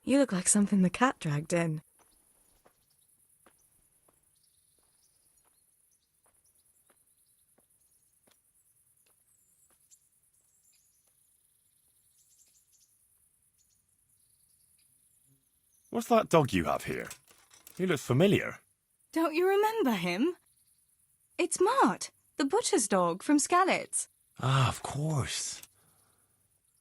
You look like something the cat dragged in. What's that dog you have here? He looks familiar. Don't you remember him? It's Mart, the butcher's dog from Skalitz. Ah, of course.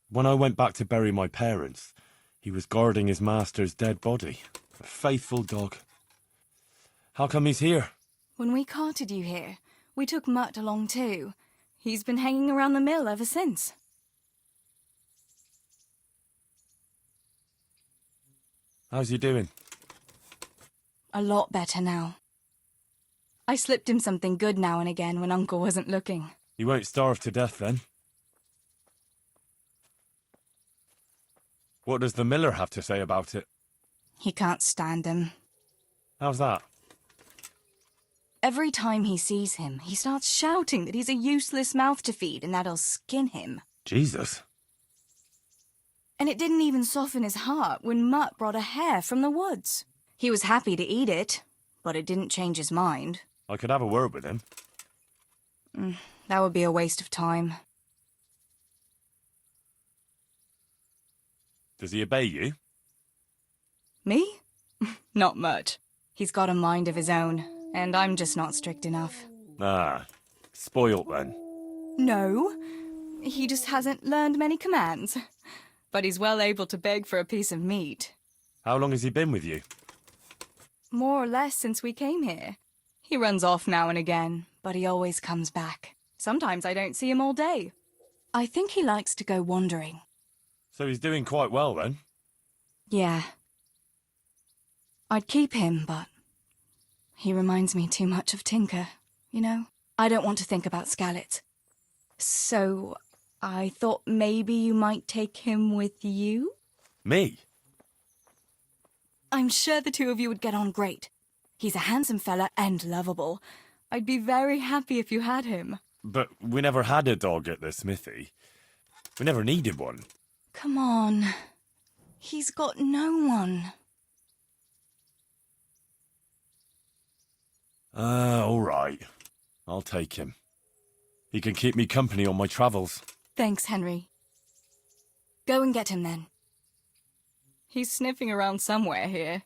When I went back to bury my parents, he was guarding his master's dead body. A faithful dog. How come he's here? When we carted you here, we took Mutt along too. He's been hanging around the mill ever since. How's he doing? A lot better now. I slipped him something good now and again when Uncle wasn't looking. He won't starve to death then. What does the miller have to say about it? He can't stand him. How's that? Every time he sees him, he starts shouting that he's a useless mouth to feed and that he'll skin him. Jesus. And it didn't even soften his heart when Mutt brought a hare from the woods. He was happy to eat it, but it didn't change his mind. I could have a word with him. That would be a waste of time. Does he obey you? Me? Not much. He's got a mind of his own, and I'm just not strict enough. Ah, spoilt then. No, he just hasn't learned many commands. But he's well able to beg for a piece of meat. How long has he been with you? More or less since we came here. He runs off now and again, but he always comes back. Sometimes I don't see him all day. I think he likes to go wandering. So he's doing quite well then? Yeah. I'd keep him, but he reminds me too much of Tinker, you know? I don't want to think about Skalitz. So I thought maybe you might take him with you? Me? I'm sure the two of you would get on great. He's a handsome fella and lovable. I'd be very happy if you had him. But we never had a dog at the smithy. We never needed one. Come on. He's got no one. All right. I'll take him. He can keep me company on my travels. Thanks, Henry. Go and get him then. He's sniffing around somewhere here.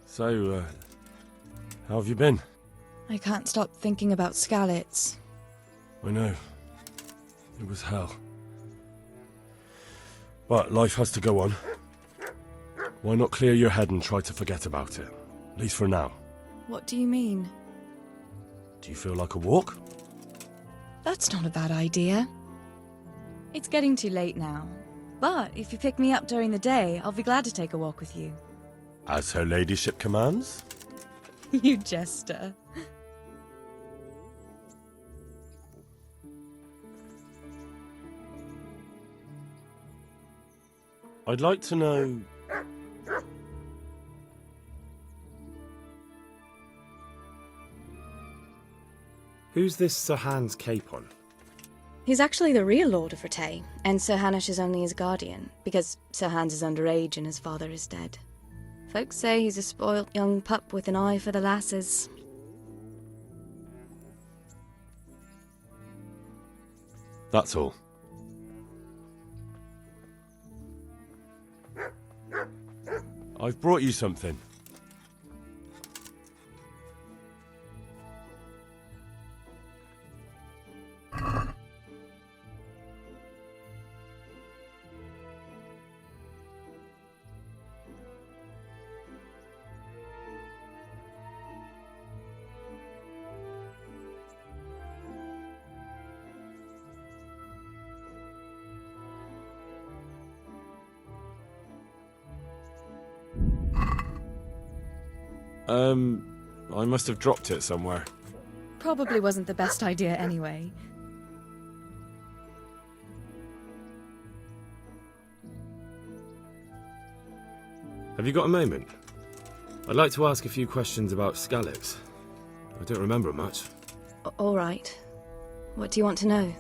So, how have you been? I can't stop thinking about Skalitz. I know. It was hell. But life has to go on. Why not clear your head and try to forget about it? At least for now. What do you mean? Do you feel like a walk? That's not a bad idea. It's getting too late now. But if you pick me up during the day, I'll be glad to take a walk with you. As her ladyship commands? You jester. I'd like to know... Who's this Sir Hans Capon? He's actually the real Lord of Rattay, and Sir Hanush is only his guardian, because Sir Hans is underage and his father is dead. Folks say he's a spoilt young pup with an eye for the lasses. That's all. I've brought you something. I must have dropped it somewhere. Probably wasn't the best idea anyway. Have you got a moment? I'd like to ask a few questions about Skalitz. I don't remember much. All right. What do you want to know?